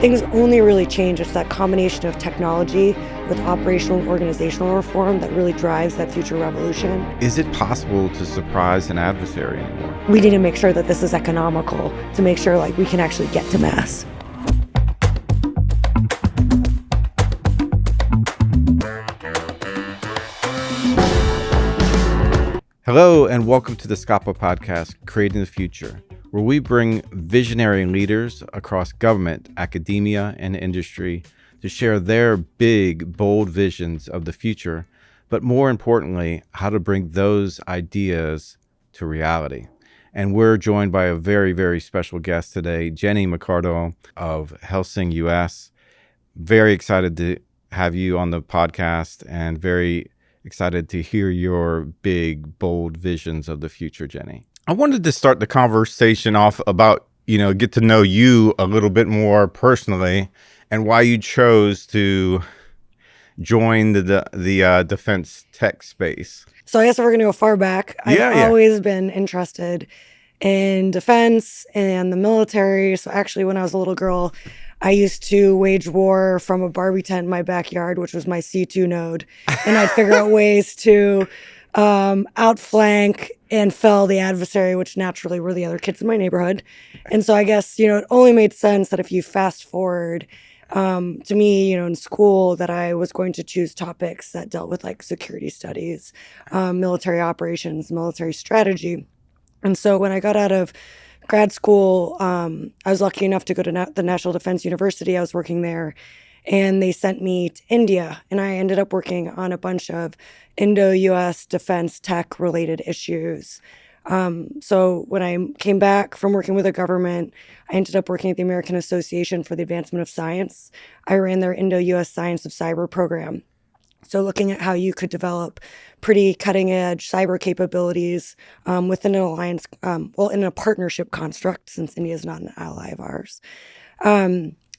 things only really change. It's that combination of technology with operational and organizational reform that really drives that future revolution. Is it possible to surprise an adversary anymore? We need to make sure that this is economical to make sure we can actually get to mass. Hello, and welcome to the Skapa Podcast, Creating the Future, where we bring visionary leaders across government, academia, and industry to share their big, bold visions of the future, but more importantly, how to bring those ideas to reality. And we're joined by a very, very special guest today, Jenny McArdle of Helsing US. Very excited to have you on the podcast and very excited to hear your big, bold visions of the future, Jenny. I wanted to start the conversation off about, get to know you a little bit more personally and why you chose to join the defense tech space. So I guess if we're going to go far back, I've always been interested in defense and the military. So actually, when I was a little girl, I used to wage war from a Barbie tent in my backyard, which was my C2 node. And I'd figure out ways to outflank and fell the adversary, which naturally were the other kids in my neighborhood. And so I guess, it only made sense that if you fast forward to me, in school, that I was going to choose topics that dealt with security studies, military operations, military strategy. And so when I got out of grad school, I was lucky enough to go to the National Defense University. I was working there, and they sent me to India, and I ended up working on a bunch of Indo-US defense tech-related issues. So when I came back from working with the government, I ended up working at the American Association for the Advancement of Science. I ran their Indo-US Science of Cyber program. So looking at how you could develop pretty cutting-edge cyber capabilities within an alliance, in a partnership construct, since India is not an ally of ours.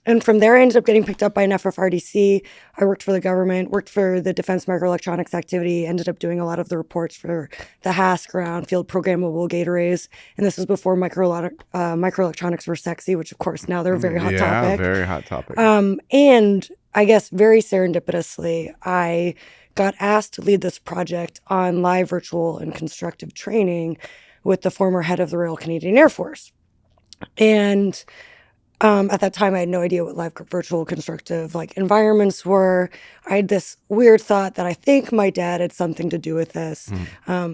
And from there, I ended up getting picked up by an FFRDC. I worked for the government, worked for the Defense Microelectronics Activity, ended up doing a lot of the reports for the HASC around field programmable gate arrays. And this was before microelectronics were sexy, which, of course, now they're a very hot topic. Yeah, very hot topic. And I guess very serendipitously, I got asked to lead this project on live virtual and constructive training with the former head of the Royal Canadian Air Force. And at that time, I had no idea what live virtual constructive environments were. I had this weird thought that I think my dad had something to do with this.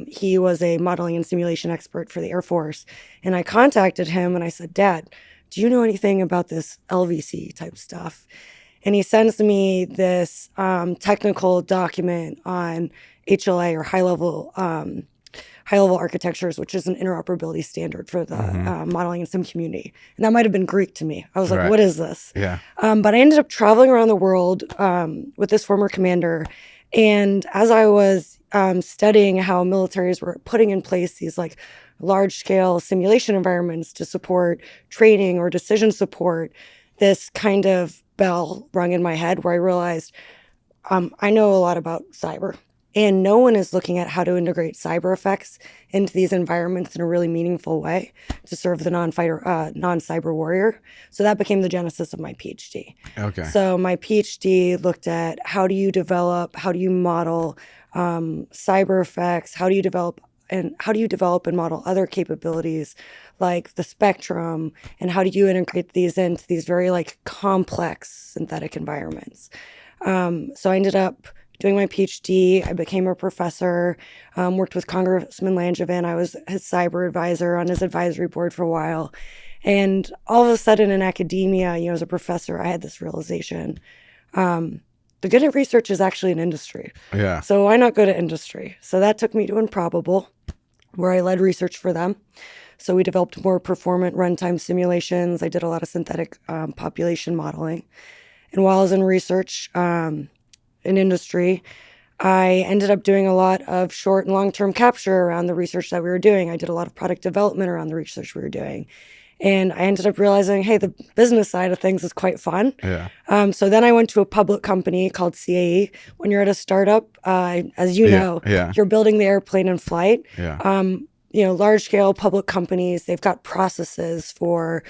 He was a modeling and simulation expert for the Air Force. And I contacted him and I said, "Dad, do you know anything about this LVC type stuff?" And he sends me this technical document on HLA, or high-level architectures, which is an interoperability standard for the modeling and sim community. And that might have been Greek to me. I was like, What is this? Yeah. But I ended up traveling around the world with this former commander. And as I was studying how militaries were putting in place these large-scale simulation environments to support training or decision support, this kind of bell rung in my head where I realized I know a lot about cyber. And no one is looking at how to integrate cyber effects into these environments in a really meaningful way to serve the non-cyber warrior. So that became the genesis of my PhD. Okay. So my PhD looked at how do you model cyber effects, how do you develop and model other capabilities like the spectrum, and how do you integrate these into these very complex synthetic environments. So I ended up doing my PhD. I became a professor, worked with Congressman Langevin. I was his cyber advisor on his advisory board for a while. And all of a sudden in academia, as a professor, I had this realization. The good at research is actually an industry. Yeah. So why not go to industry? So that took me to Improbable, where I led research for them. So we developed more performant runtime simulations. I did a lot of synthetic population modeling. And while I was in research, in industry, I ended up doing a lot of short and long-term capture around the research that we were doing. I did a lot of product development around the research we were doing. And I ended up realizing, hey, the business side of things is quite fun. Yeah. So then I went to a public company called CAE. When you're at a startup, as you know, you're building the airplane in flight. Yeah. Large scale public companies, they've got processes for,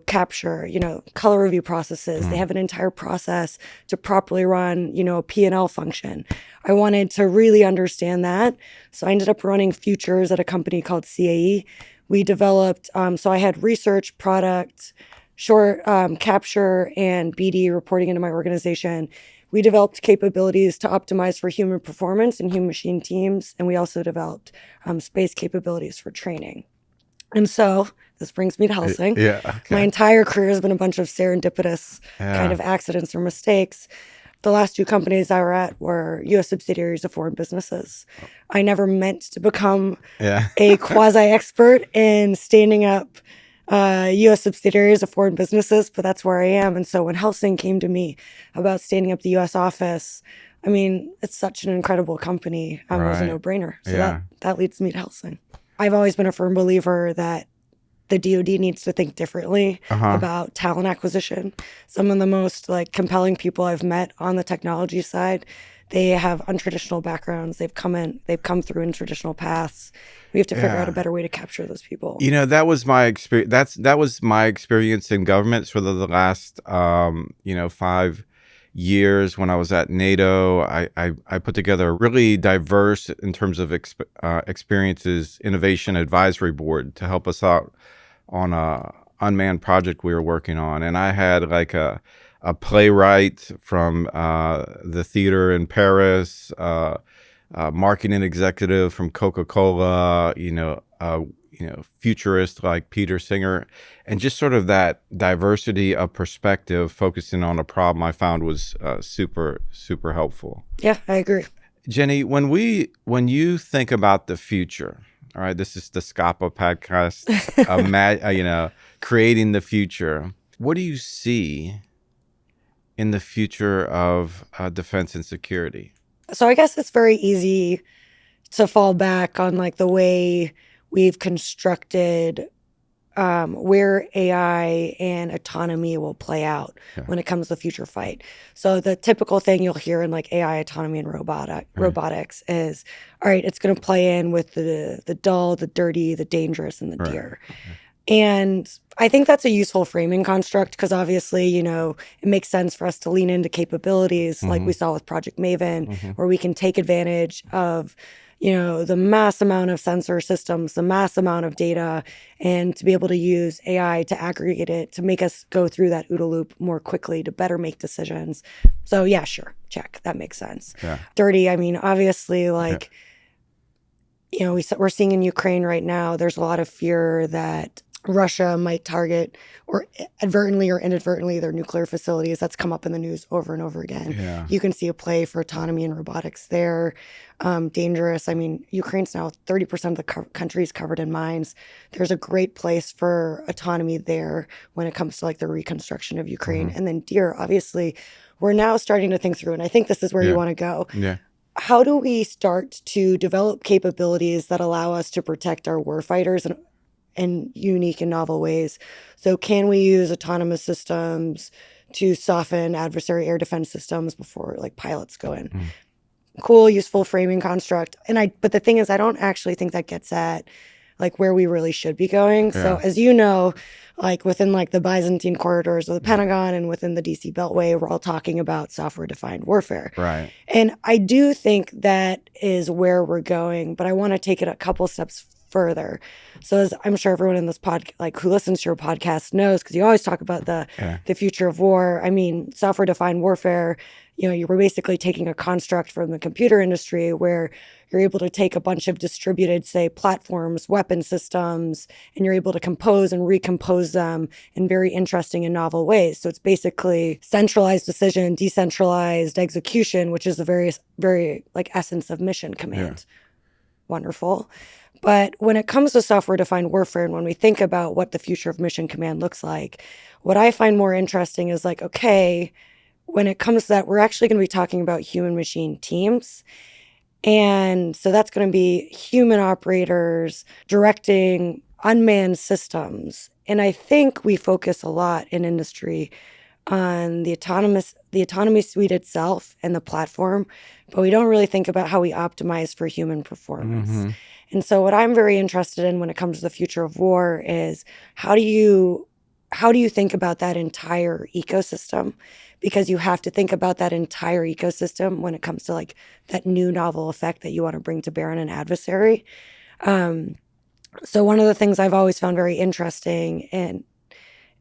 capture, color review processes. They have an entire process to properly run, a P&L function. I wanted to really understand that. So I ended up running futures at a company called CAE. We developed, so I had research, product, short capture, and BD reporting into my organization. We developed capabilities to optimize for human performance and human machine teams. And we also developed space capabilities for training. And so this brings me to Helsing. Yeah. Okay. My entire career has been a bunch of serendipitous kind of accidents or mistakes. The last 2 companies I were at were U.S. subsidiaries of foreign businesses. I never meant to become a quasi-expert in standing up U.S. subsidiaries of foreign businesses, but that's where I am. And so when Helsing came to me about standing up the U.S. office, I mean, it's such an incredible company. It was a no-brainer. So that leads me to Helsing. I've always been a firm believer that the DoD needs to think differently about talent acquisition. Some of the most compelling people I've met on the technology side, they have untraditional backgrounds. They've come through untraditional paths. We have to figure out a better way to capture those people. That was my experience. That was my experience in government for the last 5 years. When I was at NATO, I put together a really diverse, in terms of experiences, innovation advisory board to help us out on a unmanned project we were working on. And I had a playwright from the theater in Paris, marketing executive from Coca-Cola, futurist like Peter Singer, and just sort of that diversity of perspective, focusing on a problem, I found was super, super helpful. Yeah, I agree. Jenny, when you think about the future, all right, this is the Skapa Podcast, creating the future. What do you see in the future of defense and security? So I guess it's very easy to fall back on the way we've constructed where AI and autonomy will play out when it comes to the future fight. So the typical thing you'll hear in AI, autonomy, and robotics is, all right, it's going to play in with the dull, the dirty, the dangerous, and the dear. And I think that's a useful framing construct because obviously, it makes sense for us to lean into capabilities like we saw with Project Maven, where we can take advantage of the mass amount of sensor systems, the mass amount of data, and to be able to use AI to aggregate it, to make us go through that OODA loop more quickly, to better make decisions. So yeah, sure, check. That makes sense. Yeah. Dirty, I mean, obviously, we're seeing in Ukraine right now, there's a lot of fear that Russia might target, or advertently or inadvertently, their nuclear facilities. That's come up in the news over and over again. Yeah. You can see a play for autonomy and robotics there. Dangerous. I mean, Ukraine's now 30% of the country is covered in mines. There's a great place for autonomy there when it comes to the reconstruction of Ukraine. And then dear, obviously, we're now starting to think through, and I think this is where you want to go. Yeah. How do we start to develop capabilities that allow us to protect our warfighters in unique and novel ways? So can we use autonomous systems to soften adversary air defense systems before pilots go in? Cool, useful framing construct. But the thing is, I don't actually think that gets at where we really should be going. Yeah. So as you know, within the Byzantine corridors of the Pentagon and within the DC Beltway, we're all talking about software-defined warfare. Right. And I do think that is where we're going, but I want to take it a couple steps further. So as I'm sure everyone in this who listens to your podcast knows, because you always talk about the future of war. I mean, software-defined warfare, you were basically taking a construct from the computer industry where you're able to take a bunch of distributed, say, platforms, weapon systems, and you're able to compose and recompose them in very interesting and novel ways. So it's basically centralized decision, decentralized execution, which is the very essence of mission command. Yeah. Wonderful. But when it comes to software-defined warfare, and when we think about what the future of mission command looks like, what I find more interesting is okay, when it comes to that, we're actually going to be talking about human-machine teams. And so that's going to be human operators directing unmanned systems. And I think we focus a lot in industry on the autonomy suite itself and the platform, but we don't really think about how we optimize for human performance. And so what I'm very interested in when it comes to the future of war is how do you how do you think about that entire ecosystem? Because you have to think about that entire ecosystem when it comes to like that new novel effect that you want to bring to bear on an adversary. So one of the things I've always found very interesting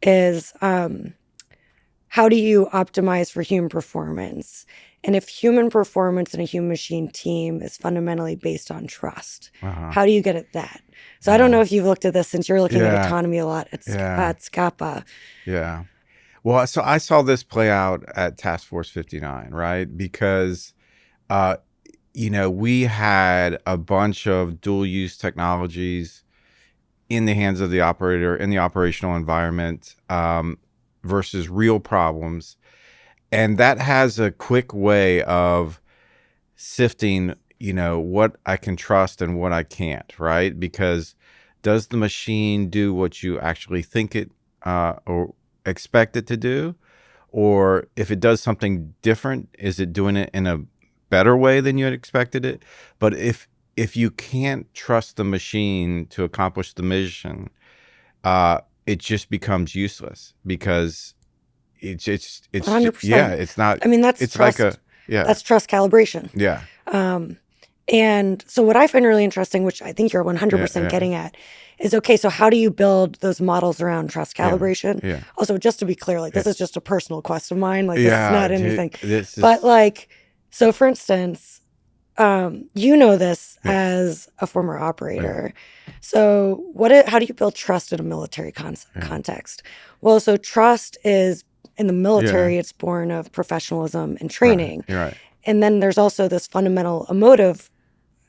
is how do you optimize for human performance? And if human performance in a human machine team is fundamentally based on trust, how do you get at that? So I don't know if you've looked at this since you're looking at autonomy a lot at Skapa. Yeah. Well, so I saw this play out at Task Force 59, right? Because, we had a bunch of dual use technologies in the hands of the operator in the operational environment versus real problems. And that has a quick way of sifting, what I can trust and what I can't, right? Because does the machine do what you actually think it or expect it to do? Or if it does something different, is it doing it in a better way than you had expected it? But if you can't trust the machine to accomplish the mission, it just becomes useless because it's 100%. it's not. I mean, that's it's trust. like that's trust calibration. Yeah. And so what I find really interesting, which I think you're 100% getting at, is okay, so how do you build those models around trust calibration? Yeah. Also, just to be clear, like this is just a personal quest of mine. Like this is not anything. But like, so for instance, you know this as a former operator. So how do you build trust in a military context? Well, so trust is in the military, it's born of professionalism and training. Right. And then there's also this fundamental emotive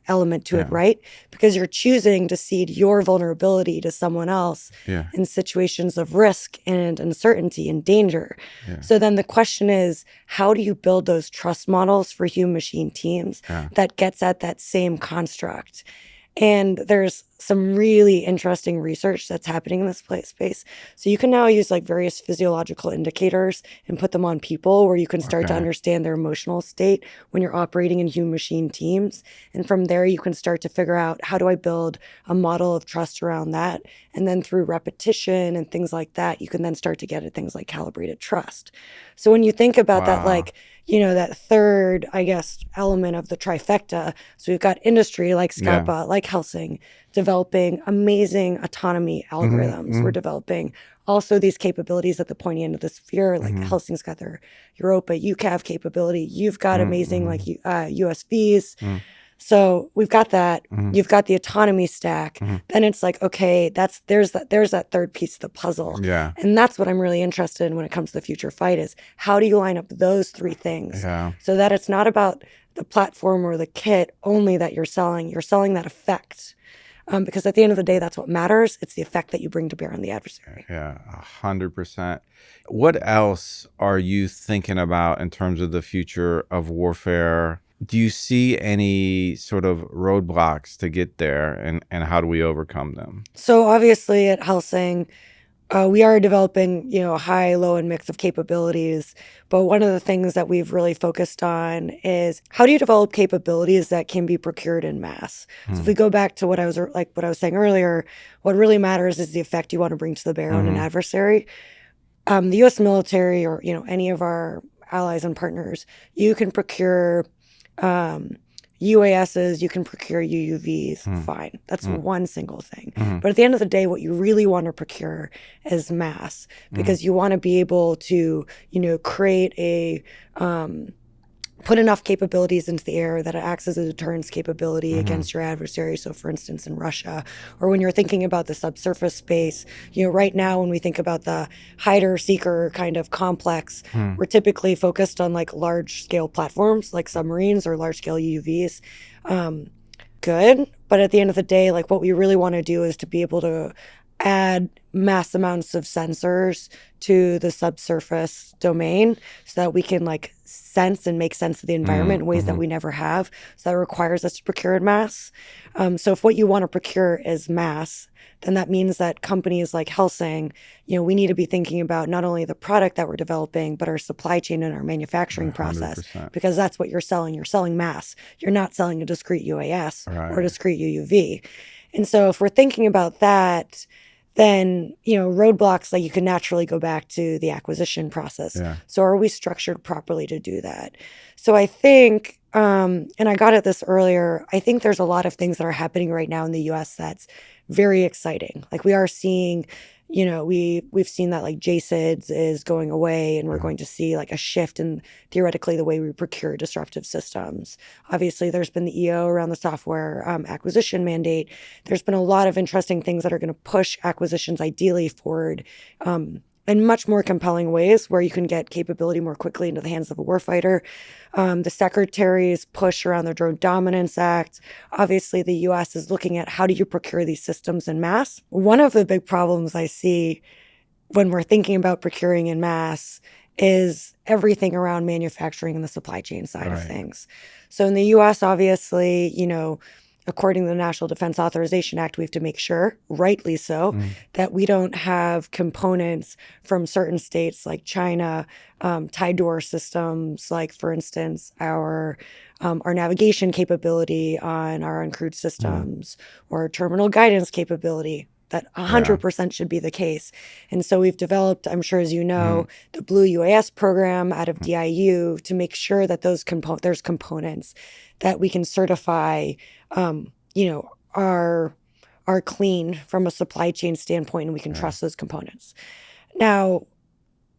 element to it, right? Because you're choosing to cede your vulnerability to someone else in situations of risk and uncertainty and danger. So then the question is, how do you build those trust models for human machine teams that gets at that same construct? And there's some really interesting research that's happening in this space. So you can now use like various physiological indicators and put them on people where you can start to understand their emotional state when you're operating in human machine teams. And from there, you can start to figure out, how do I build a model of trust around that? And then through repetition and things like that, you can then start to get at things like calibrated trust. So when you think about that, like, that third, I guess, element of the trifecta. So we've got industry like Skapa, like Helsing, developing amazing autonomy algorithms. We're developing also these capabilities at the pointy end of the sphere, like Helsing's got their Europa UCAV capability. You've got amazing like USVs. So we've got that. You've got the autonomy stack. Then it's like, okay, there's that third piece of the puzzle. Yeah. And that's what I'm really interested in when it comes to the future fight is how do you line up those three things so that it's not about the platform or the kit only that you're selling that effect. Because at the end of the day, that's what matters. It's the effect that you bring to bear on the adversary. Yeah, 100%. What else are you thinking about in terms of the future of warfare? Do you see any sort of roadblocks to get there, and how do we overcome them? So obviously at Helsing, we are developing, a high, low, and mix of capabilities. But one of the things that we've really focused on is how do you develop capabilities that can be procured in mass? So if we go back to what I was saying earlier, what really matters is the effect you want to bring to the bear on an adversary. The U.S. military or, any of our allies and partners, you can procure UASs, you can procure UUVs, fine. That's one single thing. But at the end of the day, what you really want to procure is mass because you want to be able to, create put enough capabilities into the air that it acts as a deterrence capability against your adversary. So for instance, in Russia, or when you're thinking about the subsurface space, right now when we think about the hider-seeker kind of complex, we're typically focused on like large-scale platforms like submarines or large-scale UUVs. Good, but at the end of the day, like what we really want to do is to be able to add mass amounts of sensors to the subsurface domain so that we can like sense and make sense of the environment in ways that we never have. So that requires us to procure in mass. So if what you want to procure is mass, then that means that companies like Helsing, we need to be thinking about not only the product that we're developing, but our supply chain and our manufacturing process, because that's what you're selling. You're selling mass. You're not selling a discrete UAS or a discrete UUV. And so if we're thinking about that, then, roadblocks, like you can naturally go back to the acquisition process. Yeah. So are we structured properly to do that? So I think, and I got at this earlier, I think there's a lot of things that are happening right now in the US that's very exciting. Like we are seeing, we've seen that like JCIDS is going away, and we're going to see like a shift in theoretically the way we procure disruptive systems. Obviously, there's been the EO around the software acquisition mandate. There's been a lot of interesting things that are going to push acquisitions ideally forward in much more compelling ways, where you can get capability more quickly into the hands of a warfighter. The Secretary's push around the Drone Dominance Act. Obviously, the U.S. is looking at how do you procure these systems en masse. One of the big problems I see when we're thinking about procuring en masse is everything around manufacturing and the supply chain side of things. So in the U.S., obviously, according to the National Defense Authorization Act, we have to make sure, rightly so, that we don't have components from certain states like China tied to our systems, like, for instance, our navigation capability on our uncrewed systems or terminal guidance capability. That 100% should be the case. And so we've developed, I'm sure as you know, the Blue UAS program out of DIU to make sure that there's components that we can certify, are clean from a supply chain standpoint, and we can trust those components. Now,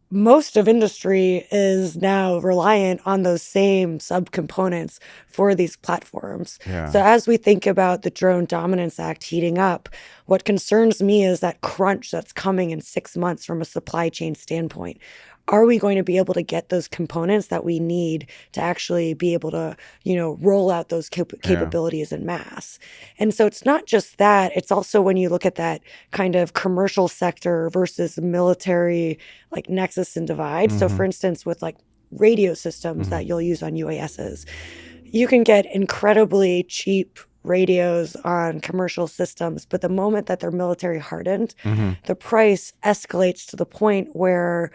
most of industry is now reliant on those same subcomponents for these platforms. So as we think about the Drone Dominance Act heating up, what concerns me is that crunch that's coming in 6 months from a supply chain standpoint. Are we going to be able to get those components that we need to actually be able to, roll out those capabilities en masse? And so it's not just that, it's also when you look at that kind of commercial sector versus military, like nexus and divide. So for instance, with like radio systems that you'll use on UASs, you can get incredibly cheap radios on commercial systems, but the moment that they're military hardened, the price escalates to the point where,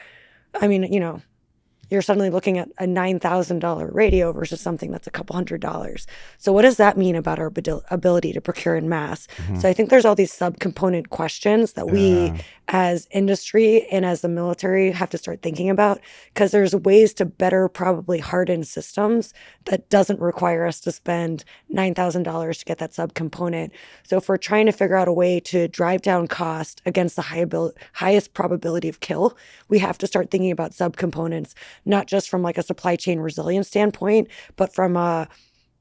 you're suddenly looking at a $9,000 radio versus something that's a couple $100s. So what does that mean about our ability to procure en masse? So I think there's all these subcomponent questions that we as industry and as the military have to start thinking about, because there's ways to better probably harden systems that doesn't require us to spend $9,000 to get that subcomponent. So if we're trying to figure out a way to drive down cost against the highest probability of kill, we have to start thinking about subcomponents, not just from like a supply chain resilience standpoint, but from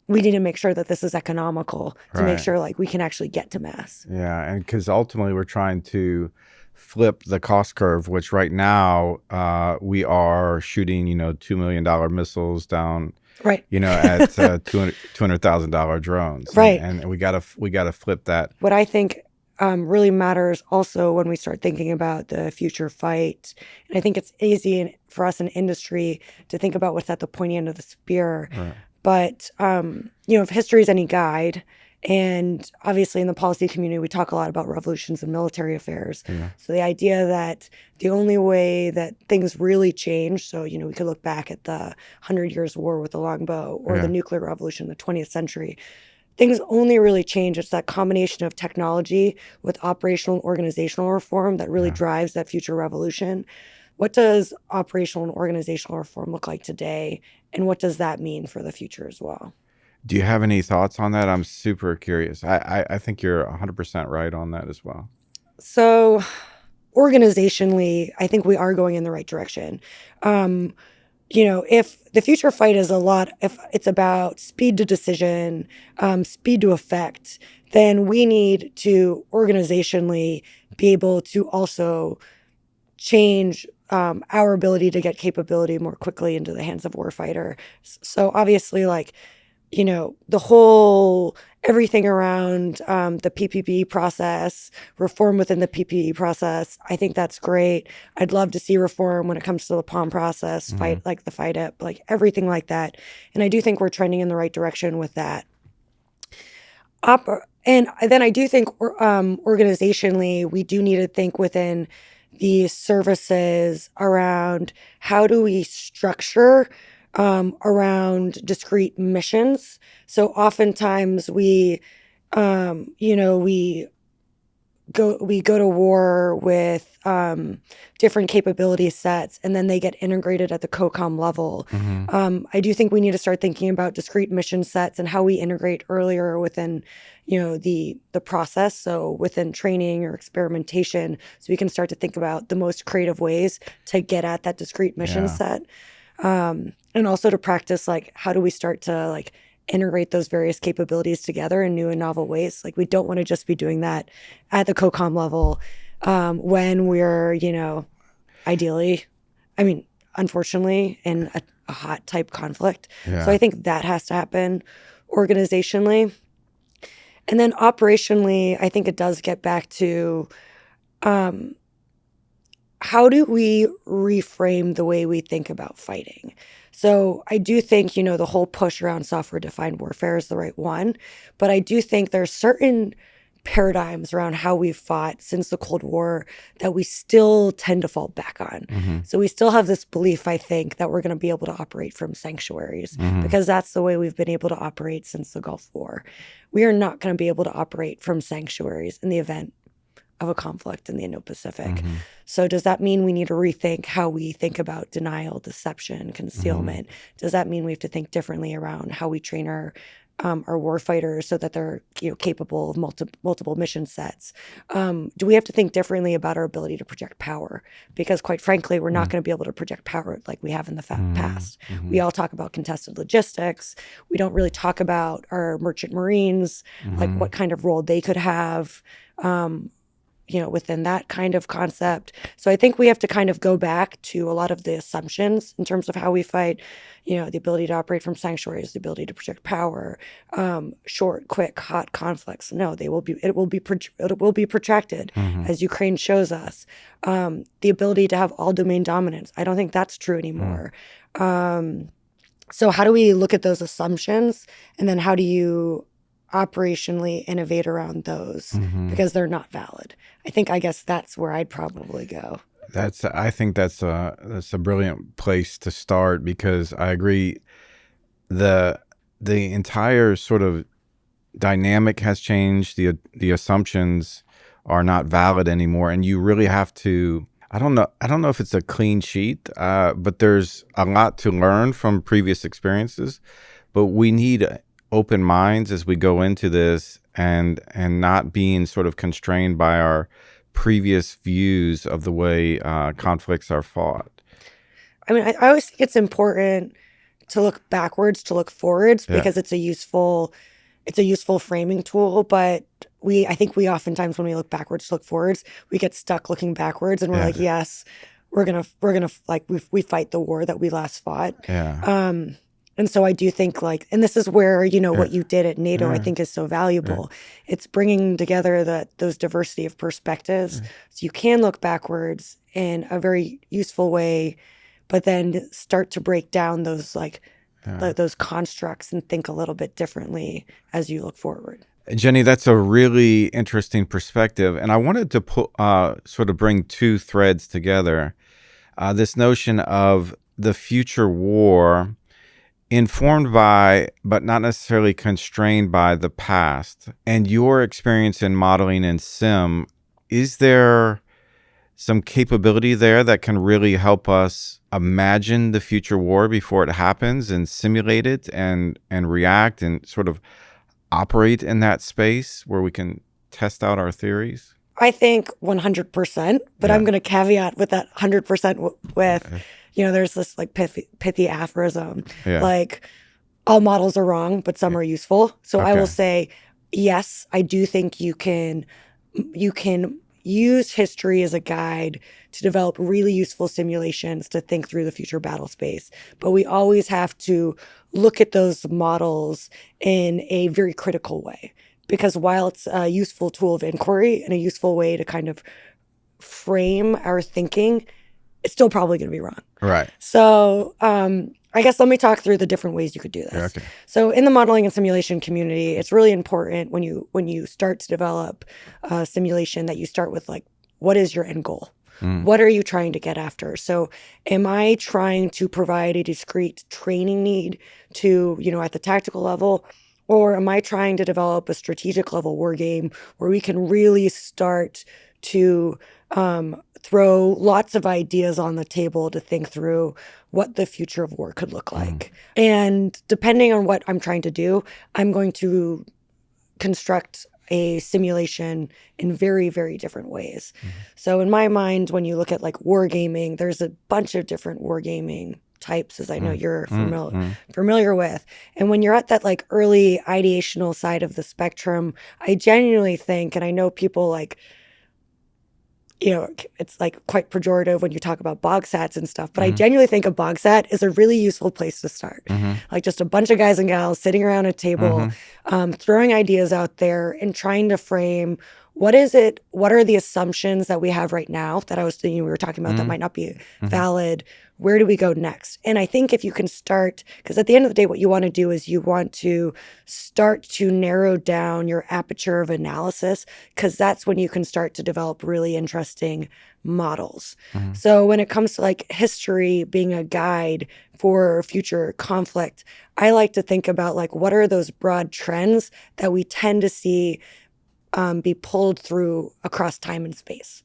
we need to make sure that this is economical to make sure like we can actually get to mass. Yeah, and because ultimately we're trying to flip the cost curve, which right now we are shooting, $2 million missiles down, at $200,000 drones, right? And we gotta flip that. What I think really matters also when we start thinking about the future fight, and I think it's easy for us in industry to think about what's at the pointy end of the spear, but if history is any guide. And obviously in the policy community, we talk a lot about revolutions and military affairs. So the idea that the only way that things really change, so, we could look back at the 100 Years' War with the longbow or the nuclear revolution in the 20th century. Things only really change. It's that combination of technology with operational and organizational reform that really drives that future revolution. What does operational and organizational reform look like today? And what does that mean for the future as well? Do you have any thoughts on that? I'm super curious. I think you're 100% right on that as well. So organizationally, I think we are going in the right direction. If the future fight is if it's about speed to decision, speed to effect, then we need to organizationally be able to also change our ability to get capability more quickly into the hands of warfighter. So obviously, the whole everything around the PPP process, reform within the PPP process, I think that's great. I'd love to see reform when it comes to the POM process, fight like the FIDEP, like everything like that. And I do think we're trending in the right direction with that. And then I do think organizationally, we do need to think within the services around how do we structure around discrete missions. So oftentimes we we go to war with different capability sets, and then they get integrated at the COCOM level. I do think we need to start thinking about discrete mission sets and how we integrate earlier within, the process. So within training or experimentation, so we can start to think about the most creative ways to get at that discrete mission set, and also to practice like how do we start to like integrate those various capabilities together in new and novel ways. Like we don't want to just be doing that at the COCOM level when we're, ideally, unfortunately, in a hot type conflict. Yeah. So I think that has to happen organizationally. And then operationally, I think it does get back to how do we reframe the way we think about fighting? So I do think, the whole push around software-defined warfare is the right one. But I do think there's certain paradigms around how we've fought since the Cold War that we still tend to fall back on. So we still have this belief, I think, that we're going to be able to operate from sanctuaries because that's the way we've been able to operate since the Gulf War. We are not going to be able to operate from sanctuaries in the event of a conflict in the Indo-Pacific. So does that mean we need to rethink how we think about denial, deception, concealment? Does that mean we have to think differently around how we train our war fighters so that they're capable of multiple mission sets? Do we have to think differently about our ability to project power? Because quite frankly, we're not going to be able to project power like we have in the past. We all talk about contested logistics. We don't really talk about our merchant marines, like what kind of role they could have within that kind of concept. So I think we have to kind of go back to a lot of the assumptions in terms of how we fight, the ability to operate from sanctuaries, the ability to project power, short, quick, hot conflicts. No, it will be protracted, as Ukraine shows us. The ability to have all domain dominance. I don't think that's true anymore. So how do we look at those assumptions, and then how do you operationally innovate around those because they're not valid? I guess that's where I'd probably go. I think that's a brilliant place to start, because I agree the entire sort of dynamic has changed. The assumptions are not valid anymore, and you really have to. I don't know if it's a clean sheet, but there's a lot to learn from previous experiences. But we need open minds as we go into this, and not being sort of constrained by our previous views of the way conflicts are fought. I always think it's important to look backwards to look forwards because it's a useful framing tool. But I think we oftentimes, when we look backwards to look forwards, we get stuck looking backwards, and we're like, yes, we're gonna like we fight the war that we last fought. And so I do think and this is where, what you did at NATO, I think is so valuable. It's bringing together those diversity of perspectives. So you can look backwards in a very useful way, but then start to break down those those constructs and think a little bit differently as you look forward. Jenny, that's a really interesting perspective. And I wanted to sort of bring two threads together. This notion of the future war, informed by, but not necessarily constrained by, the past, and your experience in modeling and sim. Is there some capability there that can really help us imagine the future war before it happens, and simulate it, and react, and sort of operate in that space where we can test out our theories? I think 100%, but I'm going to caveat with that 100% with, there's this pithy aphorism, like all models are wrong, but some are useful. So I will say, yes, I do think you can use history as a guide to develop really useful simulations to think through the future battle space. But we always have to look at those models in a very critical way, because while it's a useful tool of inquiry and a useful way to kind of frame our thinking, it's still probably going to be wrong. Right. So I guess let me talk through the different ways you could do this. Okay. So in the modeling and simulation community, it's really important when you start to develop a simulation that you start with what is your end goal? What are you trying to get after? So am I trying to provide a discrete training need to, at the tactical level? Or am I trying to develop a strategic level war game where we can really start to throw lots of ideas on the table to think through what the future of war could look like? And depending on what I'm trying to do, I'm going to construct a simulation in very, very different ways. So in my mind, when you look at like wargaming, there's a bunch of different wargaming types, as I know you're familiar with. And when you're at that like early ideational side of the spectrum, I genuinely think, and I know people like, you know, it's like quite pejorative when you talk about bog sats and stuff, but I genuinely think a bog sat is a really useful place to start. Like just a bunch of guys and gals sitting around a table, throwing ideas out there and trying to frame what are the assumptions that we have right now that I was thinking we were talking about that might not be valid? Where do we go next? And I think if you can start, because at the end of the day, what you want to do is you want to start to narrow down your aperture of analysis, because that's when you can start to develop really interesting models. So when it comes to like history being a guide for future conflict, I like to think about like what are those broad trends that we tend to see be pulled through across time and space.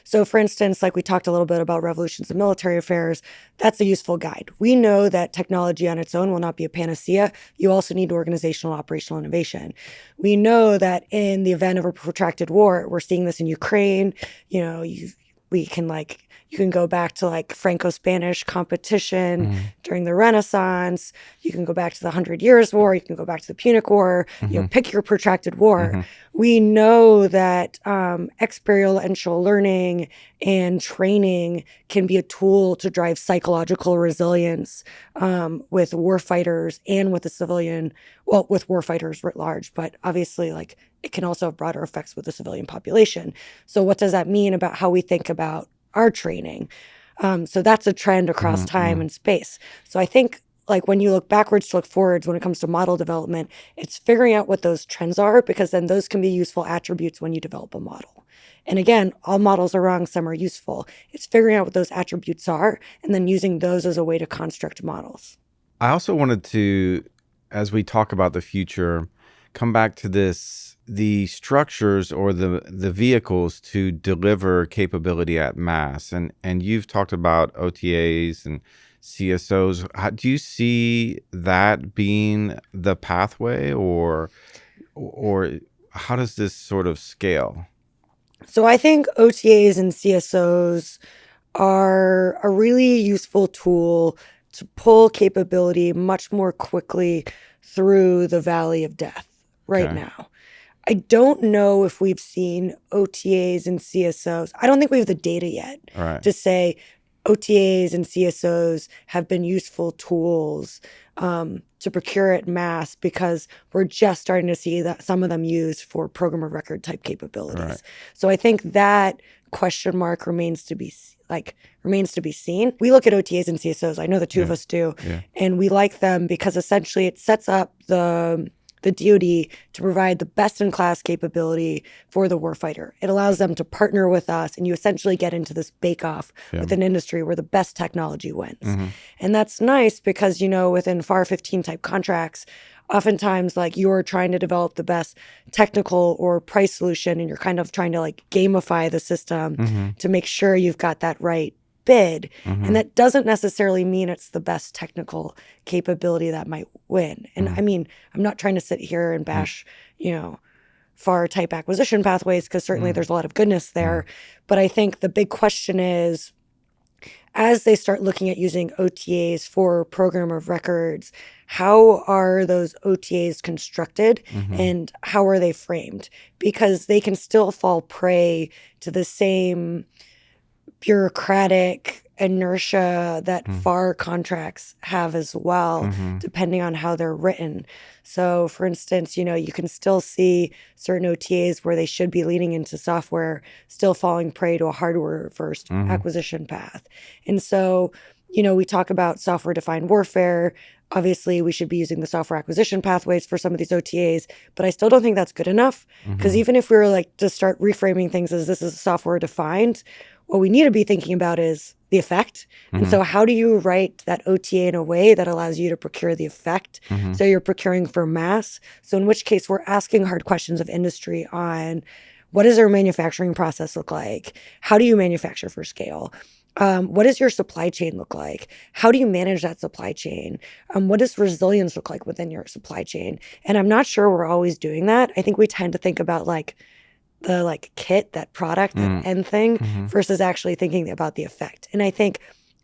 So for instance, like we talked a little bit about revolutions and military affairs, that's a useful guide. We know that technology on its own will not be a panacea. You also need organizational operational innovation. We know that in the event of a protracted war, we're seeing this in Ukraine, you know, you can go back to like Franco-Spanish competition during the Renaissance. You can go back to the 100 Years' War. You can go back to the Punic War. You know, pick your protracted war. We know that experiential learning and training can be a tool to drive psychological resilience with warfighters and with the civilian, well, with warfighters writ large, but obviously like it can also have broader effects with the civilian population. So what does that mean about how we think about our training? So that's a trend across time and space. So I think like when you look backwards to look forwards, when it comes to model development, it's figuring out what those trends are, because then those can be useful attributes when you develop a model. And again, all models are wrong, some are useful. It's figuring out what those attributes are and then using those as a way to construct models. I also wanted to, as we talk about the future, come back to the structures or the vehicles to deliver capability at mass. And you've talked about OTAs and CSOs. Do you see that being the pathway, or how does this sort of scale? So I think OTAs and CSOs are a really useful tool to pull capability much more quickly through the valley of death right now. I don't know if we've seen OTAs and CSOs. I don't think we have the data yet to say OTAs and CSOs have been useful tools to procure at mass, because we're just starting to see that some of them used for program of record type capabilities. So I think that question mark remains to be seen. We look at OTAs and CSOs. I know the two of us do, and we like them because essentially it sets up the DoD to provide the best-in-class capability for the warfighter. It allows them to partner with us, and you essentially get into this bake-off with an industry where the best technology wins. And that's nice because, you know, within FAR 15 type contracts, oftentimes like you're trying to develop the best technical or price solution, and you're kind of trying to like gamify the system to make sure you've got that right bid. And that doesn't necessarily mean it's the best technical capability that might win. And I mean, I'm not trying to sit here and bash, you know, FAR type acquisition pathways, because certainly there's a lot of goodness there. But I think the big question is, as they start looking at using OTAs for program of records, how are those OTAs constructed and how are they framed? Because they can still fall prey to the same bureaucratic inertia that FAR contracts have as well, depending on how they're written. So for instance, you know, you can still see certain OTAs where they should be leaning into software still falling prey to a hardware first acquisition path. And so, you know, we talk about software defined warfare. Obviously, we should be using the software acquisition pathways for some of these OTAs, but I still don't think that's good enough, because even if we were like to start reframing things as this is software defined, what we need to be thinking about is the effect. And so how do you write that OTA in a way that allows you to procure the effect? So you're procuring for mass. So in which case we're asking hard questions of industry on what does our manufacturing process look like? How do you manufacture for scale? What does your supply chain look like? How do you manage that supply chain? What does resilience look like within your supply chain? And I'm not sure we're always doing that. I think we tend to think about like the kit, that product, that end thing, versus actually thinking about the effect. And I think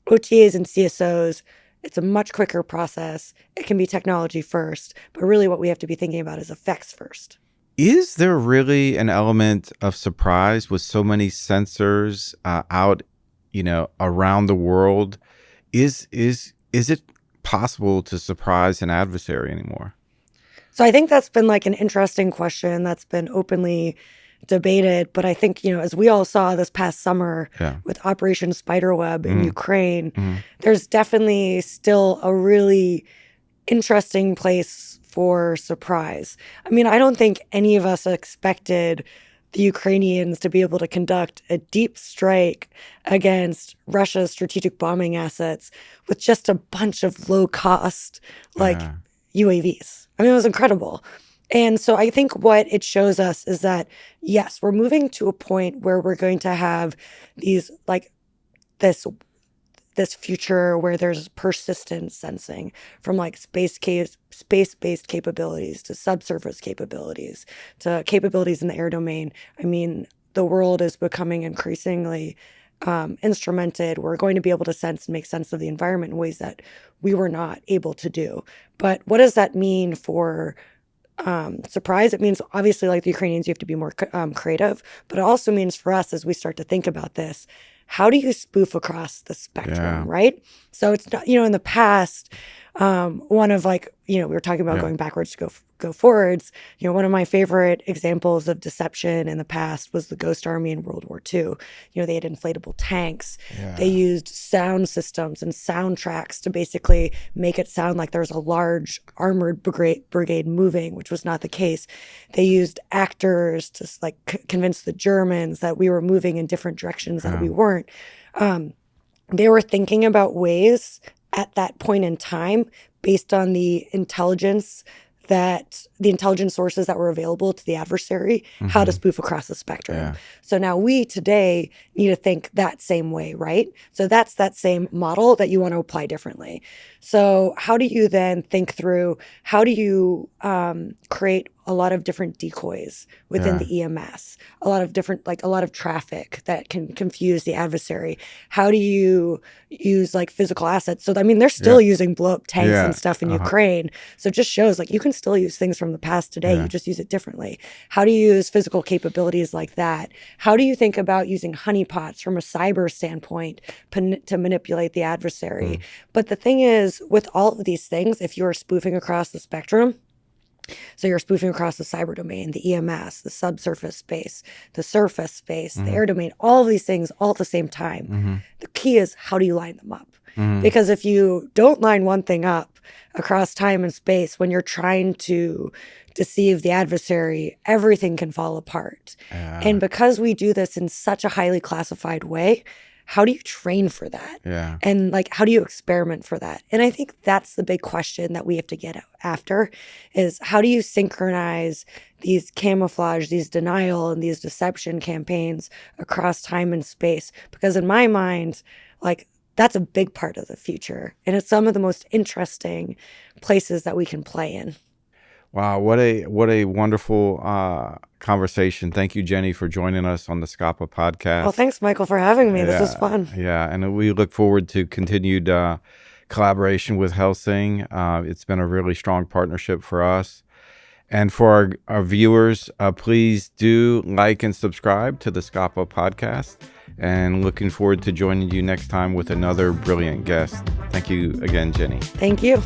OTAs and CSOs, it's a much quicker process. It can be technology first, but really what we have to be thinking about is effects first. Is there really an element of surprise with so many sensors out, around the world? Is it possible to surprise an adversary anymore? So I think that's been like an interesting question that's been openly debated. But I think, as we all saw this past summer with Operation Spiderweb in Ukraine, there's definitely still a really interesting place for surprise. I mean, I don't think any of us expected the Ukrainians to be able to conduct a deep strike against Russia's strategic bombing assets with just a bunch of low-cost, UAVs. I mean, it was incredible. And so I think what it shows us is that, yes, we're moving to a point where we're going to have these, this future where there's persistent sensing from space-based capabilities to subsurface capabilities to capabilities in the air domain. I mean, the world is becoming increasingly instrumented. We're going to be able to sense and make sense of the environment in ways that we were not able to do. But what does that mean for surprise? It means obviously, like the Ukrainians, you have to be more creative, but it also means for us, as we start to think about this, how do you spoof across the spectrum, right? So it's not, in the past, one of we were talking about going backwards to go forwards. One of my favorite examples of deception in the past was the Ghost Army in World War II. They had inflatable tanks. They used sound systems and soundtracks to basically make it sound like there's a large armored brigade moving, which was not the case. They used actors to convince the Germans that we were moving in different directions that we weren't. They were thinking about ways at that point in time, based on the intelligence sources that were available to the adversary, how to spoof across the spectrum. So now we today need to think that same way, right? So that's that same model that you want to apply differently. So how do you then think through, how do you create a lot of different decoys within the EMS, a lot of traffic that can confuse the adversary? How do you use physical assets? So, I mean, they're still using blow up tanks and stuff in Ukraine. So it just shows you can still use things from the past today. You just use it differently. How do you use physical capabilities like that? How do you think about using honeypots from a cyber standpoint to manipulate the adversary? But the thing is, with all of these things, if you're spoofing across the spectrum, so you're spoofing across the cyber domain, the EMS, the subsurface space, the surface space, the air domain, all of these things all at the same time. The key is, how do you line them up? Because if you don't line one thing up across time and space, when you're trying to deceive the adversary, everything can fall apart. And because we do this in such a highly classified way, how do you train for that? And how do you experiment for that? And I think that's the big question that we have to get after, is how do you synchronize these camouflage, these denial, and these deception campaigns across time and space? Because in my mind, that's a big part of the future. And it's some of the most interesting places that we can play in. Wow, what a wonderful conversation. Thank you, Jenny, for joining us on the Skapa Podcast. Well, thanks, Michael, for having me. This was fun. Yeah, and we look forward to continued collaboration with Helsing. It's been a really strong partnership for us. And for our viewers, please do like and subscribe to the Skapa Podcast. And looking forward to joining you next time with another brilliant guest. Thank you again, Jenny. Thank you.